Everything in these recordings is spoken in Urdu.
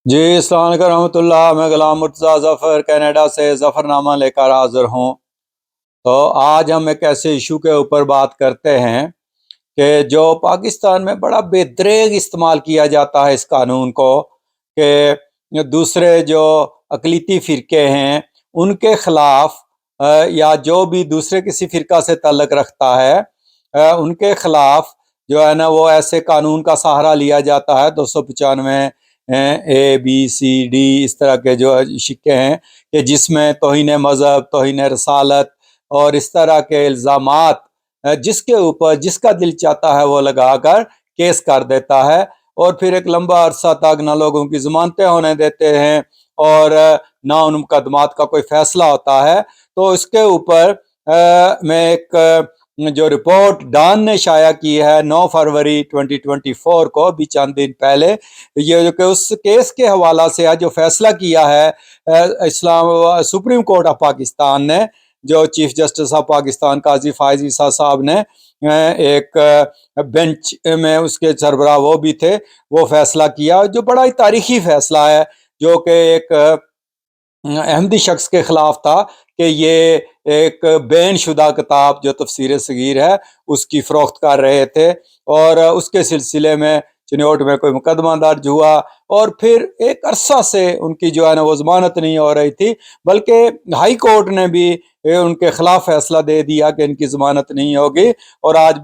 جی السلام علیکم رحمۃ اللہ، میں غلام مرتضیٰ ظفر کینیڈا سے ظفر نامہ لے کر حاضر ہوں۔ تو آج ہم ایک ایسے ایشو کے اوپر بات کرتے ہیں کہ جو پاکستان میں بڑا بے دریغ استعمال کیا جاتا ہے اس قانون کو، کہ دوسرے جو اقلیتی فرقے ہیں ان کے خلاف یا جو بھی دوسرے کسی فرقہ سے تعلق رکھتا ہے ان کے خلاف جو ہے نا وہ ایسے قانون کا سہارا لیا جاتا ہے 295 اے بی سی ڈی اس طرح کے جو شکے ہیں کہ جس میں توہین مذہب، توہین رسالت اور اس طرح کے الزامات جس کے اوپر جس کا دل چاہتا ہے وہ لگا کر کیس کر دیتا ہے، اور پھر ایک لمبا عرصہ تک نہ لوگوں کی ضمانتیں ہونے دیتے ہیں اور نہ ان مقدمات کا کوئی فیصلہ ہوتا ہے۔ تو اس کے اوپر میں ایک جو رپورٹ ڈان نے شائع کی ہے 9 فروری 2024 کو، بھی چند دن پہلے، یہ جو کہ اس کیس کے حوالہ سے جو فیصلہ کیا ہے سپریم کورٹ آف پاکستان نے، جو چیف جسٹس آف پاکستان قاضی فائز عیسیٰ صاحب نے ایک بینچ میں اس کے سربراہ وہ بھی تھے، وہ فیصلہ کیا جو بڑا ہی تاریخی فیصلہ ہے، جو کہ ایک احمدی شخص کے خلاف تھا کہ یہ ایک بین شدہ کتاب جو تفسیر صغیر ہے اس کی فروخت کر رہے تھے، اور اس کے سلسلے میں چنوٹ میں کوئی مقدمہ درج ہوا، اور پھر ایک عرصہ سے ان کی جو ہے نا وہ ضمانت نہیں ہو رہی تھی، بلکہ ہائی کورٹ نے بھی ان کے خلاف فیصلہ دے دیا کہ ان کی ضمانت نہیں ہوگی، اور آج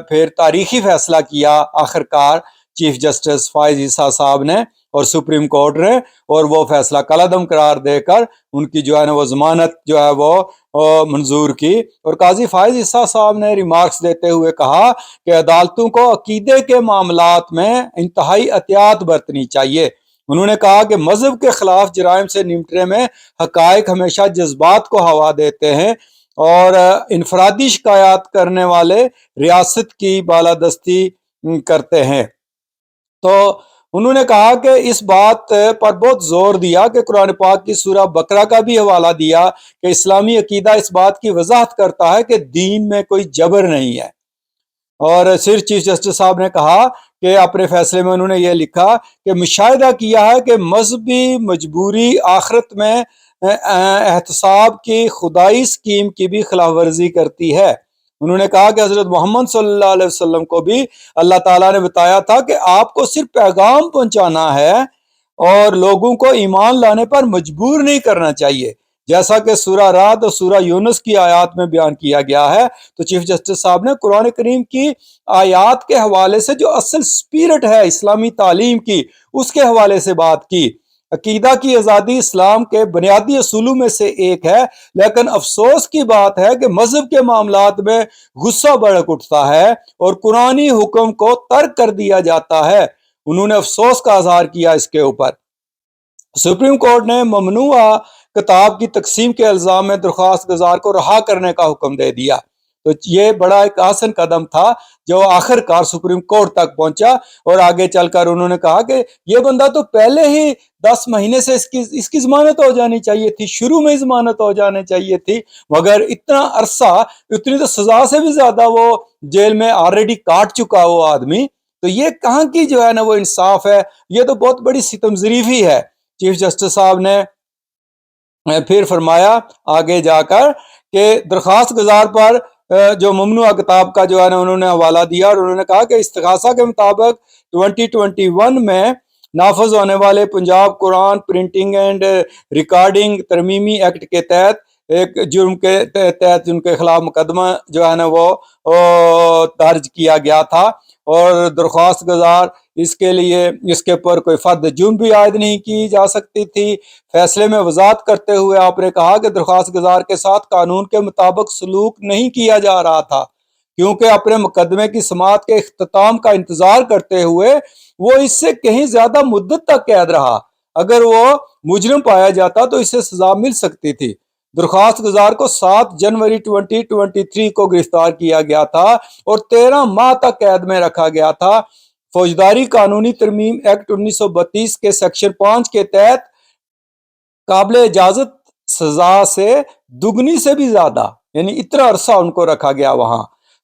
پھر تاریخی فیصلہ کیا آخرکار چیف جسٹس فائز عیسیٰ صاحب نے اور سپریم کورٹ نے، اور وہ فیصلہ کالعدم قرار دے کر ان کی جو ہے نا وہ ضمانت جو ہے وہ منظور کی۔ اور قاضی فائز عیسیٰ صاحب نے ریمارکس دیتے ہوئے کہا کہ عدالتوں کو عقیدے کے معاملات میں انتہائی احتیاط برتنی چاہیے۔ انہوں نے کہا کہ مذہب کے خلاف جرائم سے نمٹنے میں حقائق ہمیشہ جذبات کو ہوا دیتے ہیں، اور انفرادی شکایات کرنے والے ریاست کی بالادستی کرتے ہیں۔ تو انہوں نے کہا کہ اس بات پر بہت زور دیا کہ قرآن پاک کی سورہ بقرہ کا بھی حوالہ دیا کہ اسلامی عقیدہ اس بات کی وضاحت کرتا ہے کہ دین میں کوئی جبر نہیں ہے۔ اور صرف چیف جسٹس صاحب نے کہا کہ اپنے فیصلے میں انہوں نے یہ لکھا کہ مشاہدہ کیا ہے کہ مذہبی مجبوری آخرت میں احتساب کی خدائی سکیم کی بھی خلاف ورزی کرتی ہے۔ انہوں نے کہا کہ حضرت محمد صلی اللہ علیہ وسلم کو بھی اللہ تعالیٰ نے بتایا تھا کہ آپ کو صرف پیغام پہنچانا ہے اور لوگوں کو ایمان لانے پر مجبور نہیں کرنا چاہیے، جیسا کہ سورہ رعد اور سورہ یونس کی آیات میں بیان کیا گیا ہے۔ تو چیف جسٹس صاحب نے قرآن کریم کی آیات کے حوالے سے جو اصل سپیرٹ ہے اسلامی تعلیم کی، اس کے حوالے سے بات کی۔ عقیدہ کی آزادی اسلام کے بنیادی اصولوں میں سے ایک ہے، لیکن افسوس کی بات ہے کہ مذہب کے معاملات میں غصہ بھڑک اٹھتا ہے اور قرآنی حکم کو ترک کر دیا جاتا ہے۔ انہوں نے افسوس کا اظہار کیا اس کے اوپر۔ سپریم کورٹ نے ممنوعہ کتاب کی تقسیم کے الزام میں درخواست گزار کو رہا کرنے کا حکم دے دیا۔ تو یہ بڑا ایک آسن قدم تھا جو آخر کار سپریم کورٹ تک پہنچا، اور آگے چل کر انہوں نے کہا کہ یہ بندہ تو پہلے ہی 10 مہینے سے اس کی ضمانت ہو جانی چاہیے تھی، شروع میں ضمانت ہو جانی چاہیے تھی، مگر اتنا عرصہ، اتنی تو سزا سے بھی زیادہ وہ جیل میں آلریڈی کاٹ چکا وہ آدمی، تو یہ کہاں کی جو ہے نا وہ انصاف ہے؟ یہ تو بہت بڑی ستم ظریفی ہے۔ چیف جسٹس صاحب نے پھر فرمایا آگے جا کر کہ درخواست گزار پر جو ممنوعہ کتاب کا جو ہے نا انہوں نے حوالہ دیا، اور انہوں نے کہا کہ استغاثہ کے مطابق 2021 میں نافذ ہونے والے پنجاب قرآن پرنٹنگ اینڈ ریکارڈنگ ترمیمی ایکٹ کے تحت ایک جرم کے تحت ان کے خلاف مقدمہ جو ہے نا وہ درج کیا گیا تھا، اور درخواست گزار اس کے پر کوئی فرد جرم بھی عائد نہیں کی جا سکتی تھی۔ فیصلے میں وضاحت کرتے ہوئے آپ نے کہا کہ درخواست گزار کے ساتھ قانون کے مطابق سلوک نہیں کیا جا رہا تھا، کیونکہ اپنے مقدمے کی سماعت کے اختتام کا انتظار کرتے ہوئے وہ اس سے کہیں زیادہ مدت تک قید رہا۔ اگر وہ مجرم پایا جاتا تو اسے سزا مل سکتی تھی۔ درخواست گزار کو 7 جنوری 2023 کو گرفتار کیا گیا تھا اور 13 ماہ تک قید میں رکھا گیا تھا۔ فوجداری قانونی ترمیم ایکٹ 1932 کے سیکشن 5 کے تحت قابل اجازت سزا سے دگنی سے بھی زیادہ، یعنی اتنا عرصہ ان کو رکھا گیا وہاں۔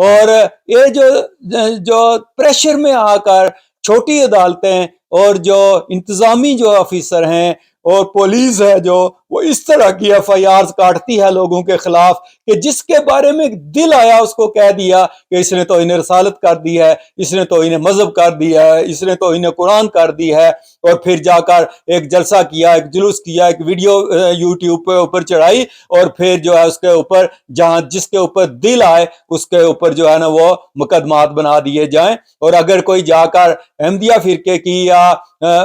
اور یہ جو پریشر میں آ کر چھوٹی عدالتیں اور جو انتظامی جو آفیسر ہیں اور پولیس ہے جو وہ اس طرح کی ایف آئی آر کاٹتی ہے لوگوں کے خلاف کہ جس کے بارے میں دل آیا اس کو کہہ دیا کہ اس نے تو انہیں رسالت کر دی ہے، اس نے تو انہیں مذہب کر دیا ہے، اس نے تو انہیں قرآن کر دی ہے، اور پھر جا کر ایک جلسہ کیا، ایک جلوس کیا، ایک ویڈیو یوٹیوب پہ اوپر چڑھائی، اور پھر جو ہے اس کے اوپر جہاں جس کے اوپر دل آئے اس کے اوپر جو ہے نا وہ مقدمات بنا دیے جائیں۔ اور اگر کوئی جا کر احمدیہ فرقے کی یا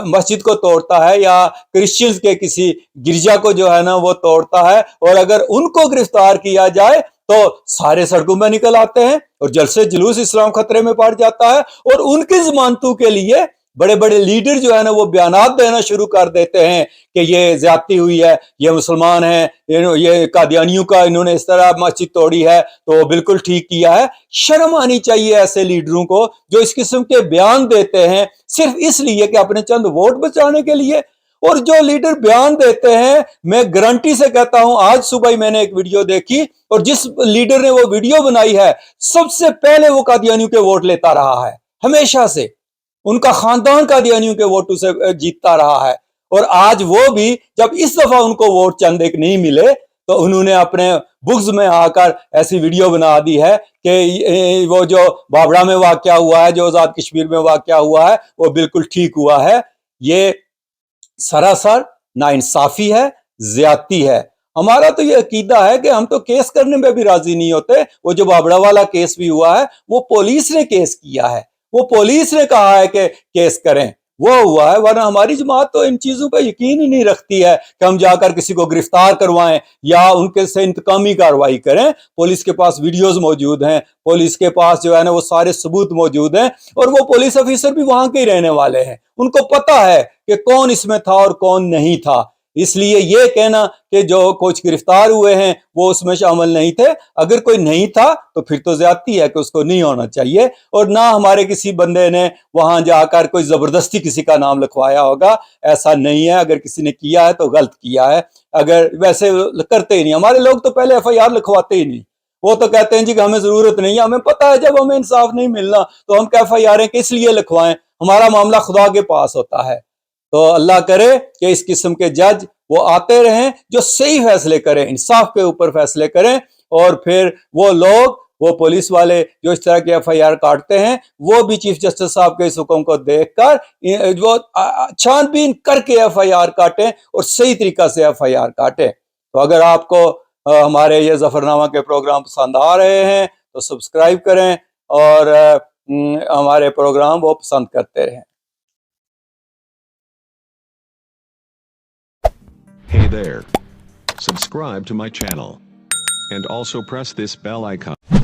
مسجد کو توڑتا ہے یا کرسچنز کے کسی گرجا کو جو ہے نا وہ توڑتا ہے، اور اگر ان کو گرفتار کیا جائے تو سارے سڑکوں میں نکل آتے ہیں اور جلسے جلوس اسلام خطرے میں پڑ جاتا ہے، اور ان کی ضمانتوں کے لیے بڑے بڑے لیڈر جو ہے نا وہ بیانات دینا شروع کر دیتے ہیں کہ یہ زیادتی ہوئی ہے، یہ مسلمان ہیں، یہ قادیانیوں کا انہوں نے اس طرح مسجد توڑی ہے تو بالکل ٹھیک کیا ہے۔ شرم آنی چاہیے ایسے لیڈروں کو جو اس قسم کے بیان دیتے ہیں صرف اس لیے کہ اپنے چند ووٹ بچانے کے لیے۔ اور جو لیڈر بیان دیتے ہیں، میں گارنٹی سے کہتا ہوں، آج صبح ہی میں نے ایک ویڈیو دیکھی اور جس لیڈر نے وہ ویڈیو بنائی ہے سب سے پہلے وہ قادیانیوں کے ووٹ لیتا رہا ہے، ہمیشہ سے ان کا خاندان قادیانیوں کے ووٹوں سے جیتتا رہا ہے۔ اور آج وہ بھی جب اس دفعہ ان کو ووٹ چند ایک نہیں ملے تو انہوں نے اپنے بغض میں آ کر ایسی ویڈیو بنا دی ہے کہ وہ جو بابڑا میں واقعہ ہوا ہے، جو آزاد کشمیر میں واقعہ ہوا ہے، وہ بالکل ٹھیک ہوا ہے۔ یہ سراسر ناانصافی ہے، زیادتی ہے۔ ہمارا تو یہ عقیدہ ہے کہ ہم تو کیس کرنے میں بھی راضی نہیں ہوتے۔ وہ جو بابڑا والا کیس بھی ہوا ہے وہ پولیس نے کیس کیا ہے، وہ پولیس نے کہا ہے کہ کیس کریں، وہ ہوا ہے، ورنہ ہماری جماعت تو ان چیزوں پہ یقین ہی نہیں رکھتی ہے کہ ہم جا کر کسی کو گرفتار کروائیں یا ان کے سے انتقامی کارروائی کریں۔ پولیس کے پاس ویڈیوز موجود ہیں، پولیس کے پاس جو ہے نا وہ سارے ثبوت موجود ہیں، اور وہ پولیس افیسر بھی وہاں کے ہی رہنے والے ہیں، ان کو پتہ ہے کہ کون اس میں تھا اور کون نہیں تھا۔ اس لیے یہ کہنا کہ جو کچھ گرفتار ہوئے ہیں وہ اس میں شامل نہیں تھے، اگر کوئی نہیں تھا تو پھر تو زیادتی ہے کہ اس کو نہیں ہونا چاہیے۔ اور نہ ہمارے کسی بندے نے وہاں جا کر کوئی زبردستی کسی کا نام لکھوایا ہوگا، ایسا نہیں ہے۔ اگر کسی نے کیا ہے تو غلط کیا ہے، اگر ویسے کرتے ہی نہیں، ہمارے لوگ تو پہلے ایف آئی آر لکھواتے ہی نہیں، وہ تو کہتے ہیں جی کہ ہمیں ضرورت نہیں ہے، ہمیں پتہ ہے جب ہمیں انصاف نہیں ملنا تو ہم ایف آئی آریں کس لیے لکھوائیں، ہمارا معاملہ خدا کے پاس ہوتا ہے۔ تو اللہ کرے کہ اس قسم کے جج وہ آتے رہیں جو صحیح فیصلے کریں، انصاف کے اوپر فیصلے کریں، اور پھر وہ لوگ، وہ پولیس والے جو اس طرح کے ایف آئی آر کاٹتے ہیں، وہ بھی چیف جسٹس صاحب کے اس حکم کو دیکھ کر وہ چھان بین کر کے ایف آئی آر کاٹیں اور صحیح طریقہ سے ایف آئی آر کاٹیں۔ تو اگر آپ کو ہمارے یہ ظفرنامہ کے پروگرام پسند آ رہے ہیں تو سبسکرائب کریں اور ہمارے پروگرام وہ پسند کرتے رہیں۔ Hey there. Subscribe to my channel. And also press this bell icon.